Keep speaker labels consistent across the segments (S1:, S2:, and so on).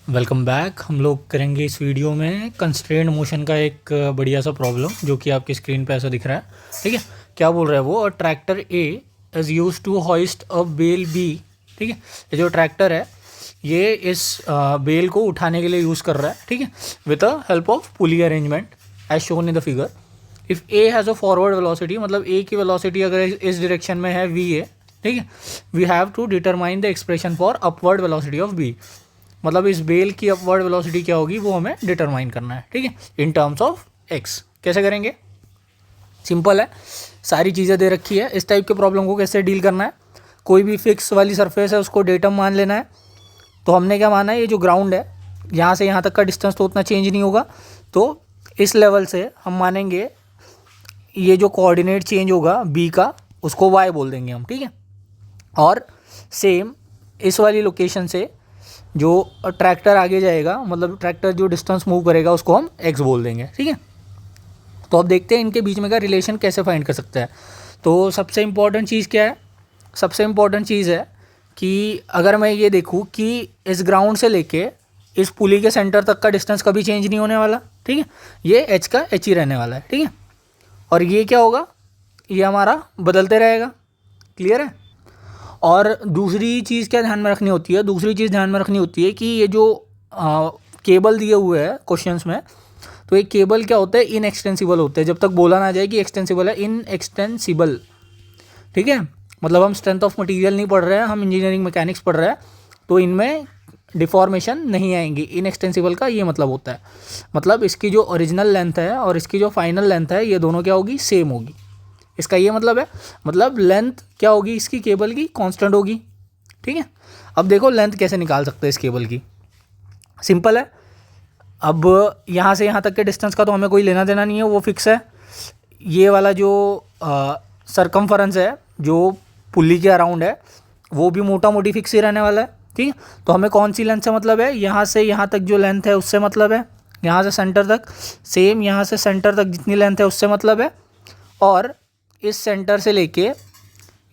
S1: Welcome back. हम लोग करेंगे इस वीडियो में कंस्ट्रेंड मोशन का एक बढ़िया सा प्रॉब्लम जो कि आपकी स्क्रीन पे ऐसा दिख रहा है। ठीक है, क्या बोल रहा है वो, tractor A is use to hoist a bale B. ठीक है, ये जो ट्रैक्टर है ये इस बेल को उठाने के लिए यूज़ कर रहा है। ठीक है, with the help of pulley arrangement as shown in the figure. If A has a forward velocity, मतलब ए की वेलोसिटी अगर इस डायरेक्शन में है वी ए, ठीक है, we have to determine the expression for upward velocity of B. मतलब इस बेल की अपवर्ड वेलोसिटी क्या होगी वो हमें डिटरमाइन करना है। ठीक है, इन टर्म्स ऑफ एक्स। कैसे करेंगे? सिंपल है, सारी चीज़ें दे रखी है। इस टाइप के प्रॉब्लम को कैसे डील करना है, कोई भी फिक्स वाली सरफेस है उसको डेटम मान लेना है। तो हमने क्या माना है, ये जो ग्राउंड है यहाँ से यहाँ तक का डिस्टेंस तो उतना चेंज नहीं होगा, तो इस लेवल से हम मानेंगे ये जो कोऑर्डिनेट चेंज होगा बी का उसको वाई बोल देंगे हम। ठीक है, और सेम इस वाली लोकेशन से जो ट्रैक्टर आगे जाएगा, मतलब ट्रैक्टर जो डिस्टेंस मूव करेगा उसको हम एक्स बोल देंगे। ठीक है, तो अब देखते हैं इनके बीच में का रिलेशन कैसे फाइंड कर सकते हैं। तो सबसे इम्पॉर्टेंट चीज़ क्या है, सबसे इम्पॉर्टेंट चीज़ है कि अगर मैं ये देखूँ कि इस ग्राउंड से लेके इस पुली के सेंटर तक का डिस्टेंस कभी चेंज नहीं होने वाला। ठीक है, ये एच का एच ही रहने वाला है। ठीक है, और ये क्या होगा, ये हमारा बदलते रहेगा। क्लियर है? और दूसरी चीज़ क्या ध्यान में रखनी होती है, दूसरी चीज़ ध्यान में रखनी होती है कि ये जो केबल दिए हुए हैं क्वेश्चंस में, तो एक केबल क्या होता है, इनएक्सटेंसिबल होते हैं जब तक बोला ना जाए कि एक्सटेंसिबल है, इनएक्सटेंसिबल। ठीक है, मतलब हम स्ट्रेंथ ऑफ मटेरियल नहीं पढ़ रहे हैं, हम इंजीनियरिंग मैकेनिक्स पढ़ रहे हैं, तो इनमें डिफॉर्मेशन नहीं आएंगी। इनएक्सटेंसिबल का ये मतलब होता है, मतलब इसकी जो ओरिजिनल लेंथ है और इसकी जो फाइनल लेंथ है ये दोनों क्या होगी, सेम होगी। इसका ये मतलब है, मतलब लेंथ क्या होगी इसकी केबल की, कांस्टेंट होगी। ठीक है, अब देखो लेंथ कैसे निकाल सकते हैं इस केबल की। सिंपल है, अब यहाँ से यहाँ तक के डिस्टेंस का तो हमें कोई लेना देना नहीं है, वो फिक्स है। ये वाला जो सरकमफरेंस है जो पुल्ली के अराउंड है वो भी मोटा मोटी फिक्स ही रहने वाला है। ठीक है, तो हमें कौन सी लेंथ से मतलब है, यहाँ से यहाँ तक जो लेंथ है उससे मतलब है, यहाँ से सेंटर तक सेम, यहाँ से सेंटर तक जितनी लेंथ है उससे मतलब है, और इस सेंटर से लेके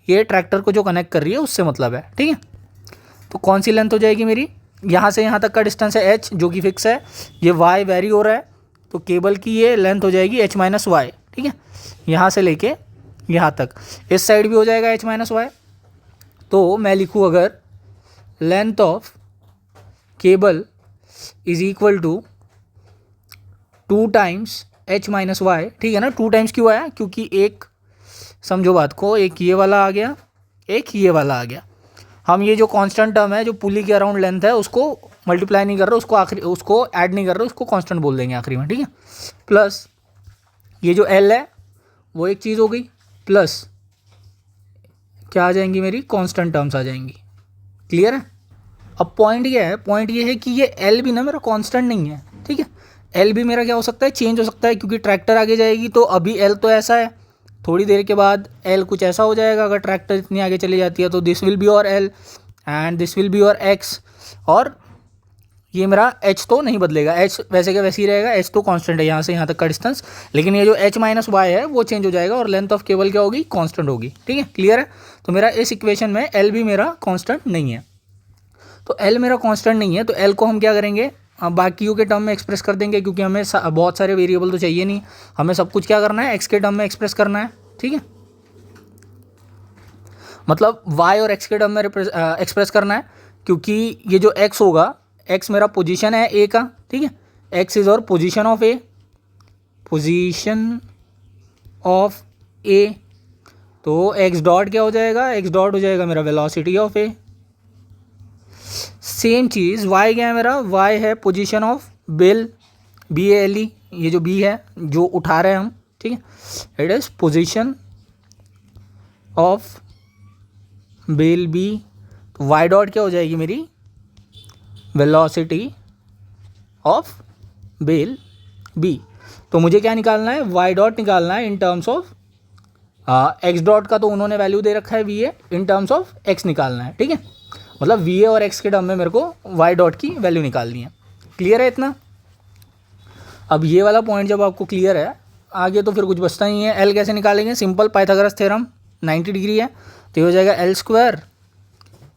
S1: ये ट्रैक्टर को जो कनेक्ट कर रही है उससे मतलब है। ठीक है, तो कौन सी लेंथ हो जाएगी मेरी, यहाँ से यहाँ तक का डिस्टेंस है एच जो कि फिक्स है, ये वाई वेरी हो रहा है, तो केबल की ये लेंथ हो जाएगी एच माइनस वाई। ठीक है, यहाँ से लेके यहाँ तक, इस साइड भी हो जाएगा एच माइनस वाई। तो मैं लिखूँ अगर length of cable is equal to 2 times h minus y. ठीक है ना, 2 टाइम्स क्यों आया, क्योंकि एक, समझो बात को, एक ये वाला आ गया, एक ये वाला आ गया। हम ये जो कांस्टेंट टर्म है जो पुली के अराउंड लेंथ है उसको मल्टीप्लाई नहीं कर रहे, उसको आखिरी, उसको ऐड नहीं कर रहे, उसको कांस्टेंट बोल देंगे आखिरी में। ठीक है, प्लस ये जो एल है वो एक चीज़ हो गई, प्लस क्या आ जाएंगी मेरी, कांस्टेंट टर्म्स आ जाएंगी। क्लियर है? अब पॉइंट ये है, पॉइंट ये है कि ये एल भी ना मेरा कांस्टेंट नहीं है। ठीक है, एल भी मेरा क्या हो सकता है, चेंज हो सकता है, क्योंकि ट्रैक्टर आगे जाएगी तो अभी एल तो ऐसा है, थोड़ी देर के बाद एल कुछ ऐसा हो जाएगा। अगर ट्रैक्टर इतनी आगे चली जाती है तो दिस विल बी और L and this will be और एक्स, और ये मेरा एच तो नहीं बदलेगा, एच वैसे का वैसे ही रहेगा, एच तो कांस्टेंट है यहाँ से यहाँ तक का डिस्टेंस, लेकिन ये जो एच माइनस वाई है वो चेंज हो जाएगा और लेंथ ऑफ केबल क्या होगी, कांस्टेंट होगी। ठीक है, क्लियर है? तो मेरा इस इक्वेशन में एल भी मेरा कांस्टेंट नहीं है, तो एल मेरा कांस्टेंट नहीं है, तो एल को हम क्या करेंगे, बाकियों के टर्म में एक्सप्रेस कर देंगे, क्योंकि हमें बहुत सारे वेरिएबल तो चाहिए नहीं, हमें सब कुछ क्या करना है, एक्स के टर्म में एक्सप्रेस करना है। ठीक है, मतलब y और x के टर्म में एक्सप्रेस करना है, क्योंकि ये जो x होगा, x मेरा पोजीशन है a का। ठीक है, x इज और position of a, position of a, तो x डॉट क्या हो जाएगा, x डॉट हो जाएगा मेरा वेलोसिटी ऑफ a। सेम चीज़ y क्या है मेरा, y है position of bale, B A L E, ये जो b है जो उठा रहे हैं हम। ठीक है, it is position of bale B, तो वाई डॉट क्या हो जाएगी मेरी, वेलोसिटी ऑफ बेल बी। तो मुझे क्या निकालना है, वाई डॉट निकालना है in terms of x dot का तो उन्होंने वैल्यू दे रखा है V A, in terms of x निकालना है। ठीक है, मतलब वी ए और एक्स के टर्म में मेरे को वाई डॉट की वैल्यू निकालनी है। क्लियर है इतना? अब ये वाला पॉइंट जब आपको क्लियर है, आगे तो फिर कुछ बचता नहीं है। एल कैसे निकालेंगे, सिंपल, पाइथागोरस थ्योरम, 90 डिग्री है, तो ये हो जाएगा L square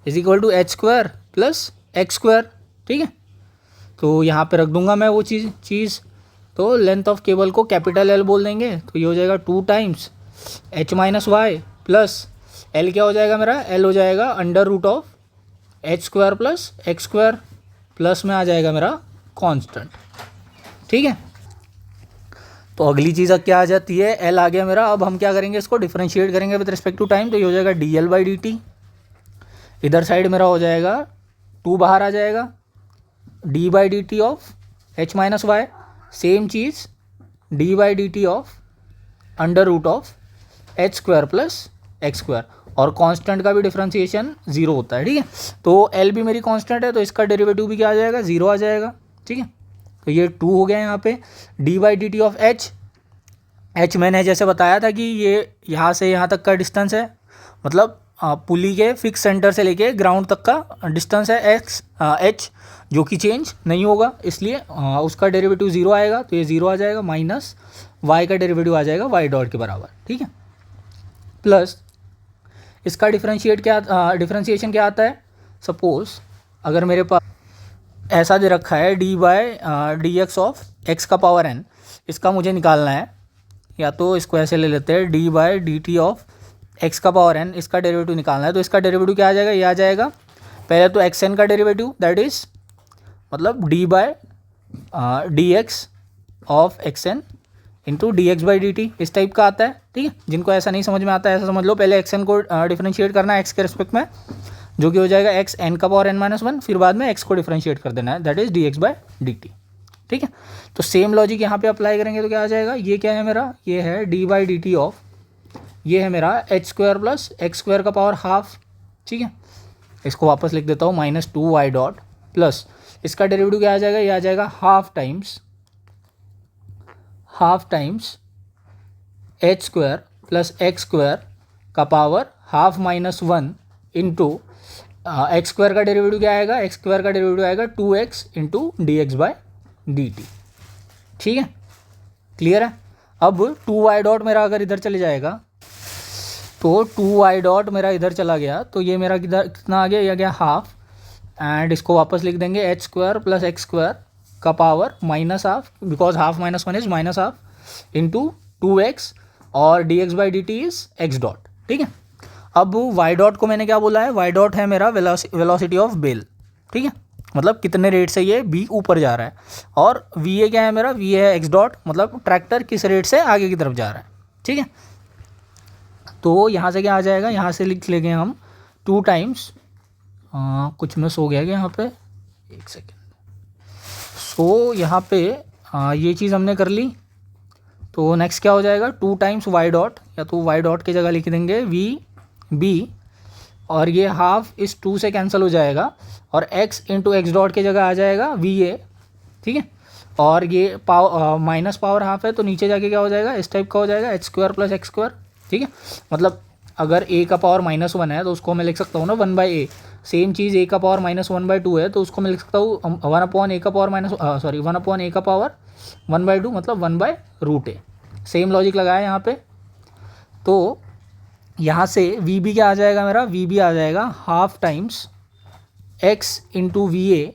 S1: is equal to h square plus x square. ठीक है, तो यहाँ पे रख दूंगा मैं वो चीज़। तो लेंथ ऑफ केबल को कैपिटल एल बोल देंगे, तो ये हो जाएगा 2 times h minus y plus L क्या हो जाएगा मेरा, एल हो जाएगा under root of h square plus x square plus में आ जाएगा मेरा कांस्टेंट। ठीक है, तो अगली चीज़ अब क्या आ जाती है, एल आ गया मेरा। अब हम क्या करेंगे, इसको डिफरेंशिएट करेंगे विद रिस्पेक्ट टू टाइम, तो ये हो जाएगा d L by d t. इधर साइड मेरा हो जाएगा 2 बाहर आ जाएगा, d by d t of h minus y, same चीज़ d by d t of under root of h square plus x square, और कांस्टेंट का भी डिफरेंशिएशन 0 होता है। ठीक है, तो एल भी मेरी कांस्टेंट है, तो इसका डेरिवेटिव भी क्या आ जाएगा, 0 आ जाएगा। ठीक है, तो ये 2 हो गया यहाँ पे। D by d t of H मैंने जैसे बताया था कि ये यहाँ से यहाँ तक का डिस्टेंस है, मतलब पुली के फिक्स सेंटर से लेके ग्राउंड तक का डिस्टेंस है एच, जो कि चेंज नहीं होगा, इसलिए उसका डेरिवेटिव 0 आएगा, तो ये 0 आ जाएगा, माइनस वाई का डेरिवेटिव आ जाएगा वाई डॉट के बराबर। ठीक है, प्लस इसका डिफरेंशिएशन क्या आता है, सपोज अगर मेरे पास ऐसा दे रखा है d by d x of x का पावर एन, इसका मुझे निकालना है, या तो इसको ऐसे ले लेते हैं d by d t of x का पावर एन, इसका डेरिवेटिव निकालना है। तो इसका डेरिवेटिव क्या आ जाएगा, ये आ जाएगा पहले तो एक्स एन का डेरिवेटिव, दैट इज़ मतलब d by d x of x n into d x by d t, इस टाइप का आता है। ठीक है, जिनको ऐसा नहीं समझ में आता है ऐसा समझ लो, पहले एक्स एन को डिफरेंशिएट करना है एक्स के रिस्पेक्ट में, जो कि हो जाएगा एक्स एन का पावर एन माइनस 1, फिर बाद में एक्स को डिफरेंशिएट कर देना है, that is D x by d T. ठीक है, तो सेम लॉजिक यहाँ पे अप्लाई करेंगे तो क्या आ जाएगा, ये क्या है मेरा, ये है d by d t of, ये है मेरा h square plus x square का पावर हाफ। ठीक है, इसको वापस लिख देता हूँ, माइनस 2 वाई डॉट प्लस इसका डेरिवेटिव क्या आ जाएगा, ये आ जाएगा half times h square plus x square का power half minus 1 into x square का डेरिवेटिव क्या आएगा, एक्स स्क्वायर का डेरिवेटिव आएगा 2x into d x by d T. ठीक है, क्लियर है। अब 2y डॉट मेरा अगर इधर चले जाएगा, तो 2y डॉट मेरा इधर चला गया, तो ये मेरा कितना आ गया, ये आ गया हाफ, एंड इसको वापस लिख देंगे h square plus x square का power minus half, because half minus 1 is minus half into 2x, और d x by d t is x dot. ठीक है, अब वाई डॉट को मैंने क्या बोला है, वाई डॉट है मेरा वेलोसिटी ऑफ बेल। ठीक है, मतलब कितने रेट से ये बी ऊपर जा रहा है, और वी ए क्या है मेरा, वी ए है एक्स डॉट, मतलब ट्रैक्टर किस रेट से आगे की तरफ जा रहा है। ठीक है, तो यहाँ से क्या आ जाएगा, यहाँ से लिख लेंगे हम 2 टाइम्स, कुछ मिस हो गया क्या यहाँ पे, एक सेकेंड। सो यहाँ पे ये चीज़ हमने कर ली, तो नेक्स्ट क्या हो जाएगा, 2 टाइम्स वाई डॉट, या तो वाई डॉट की जगह लिख देंगे वी बी, और ये हाफ इस 2 से कैंसिल हो जाएगा, और x इंटू एक्स डॉट की जगह आ जाएगा वी ए। ठीक है, और ये माइनस पावर हाफ है, तो नीचे जाके क्या हो जाएगा, इस टाइप का हो जाएगा H square plus x square. ठीक है, मतलब अगर a का पावर -1 है तो उसको मैं लिख सकता हूँ ना 1/a, सेम चीज़ a का पावर -1/2 है तो उसको मैं लिख सकता हूँ 1/a का पावर 1/a का पावर 1/2, मतलब 1/√a। सेम लॉजिक लगाया यहाँ पे, तो यहाँ से वी बी क्या आ जाएगा मेरा, वी बी आ जाएगा half times x into v a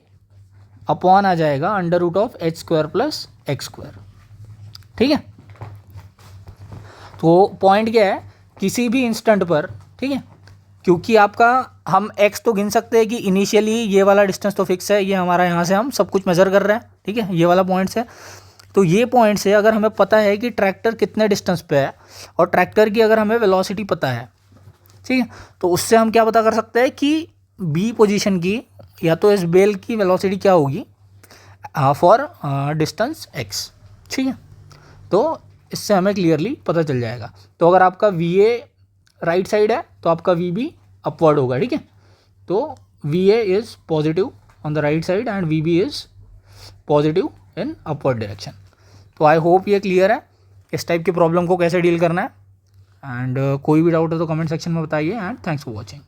S1: upon आ जाएगा under root of h square plus x square. ठीक है, तो पॉइंट क्या है, किसी भी इंस्टेंट पर, ठीक है, क्योंकि आपका हम x तो गिन सकते हैं कि इनिशियली ये वाला डिस्टेंस तो फिक्स है, ये हमारा यहाँ से हम सब कुछ मेज़र कर रहे हैं। ठीक है, ये वाला पॉइंट से, तो ये पॉइंट से अगर हमें पता है कि ट्रैक्टर कितने डिस्टेंस पे है, और ट्रैक्टर की अगर हमें वेलोसिटी पता है, ठीक है, तो उससे हम क्या पता कर सकते हैं कि बी पोजीशन की या तो इस बेल की वेलोसिटी क्या होगी फॉर डिस्टेंस x। ठीक है, तो इससे हमें क्लियरली पता चल जाएगा। तो अगर आपका वी ए राइट साइड है तो आपका वी बी अपवर्ड होगा। ठीक है, तो v A is positive on the right side and v B is positive in upward direction. तो आई होप ये क्लियर है इस टाइप की प्रॉब्लम को कैसे डील करना है, एंड कोई भी डाउट है तो कमेंट सेक्शन में बताइए, एंड थैंक्स फॉर वॉचिंग।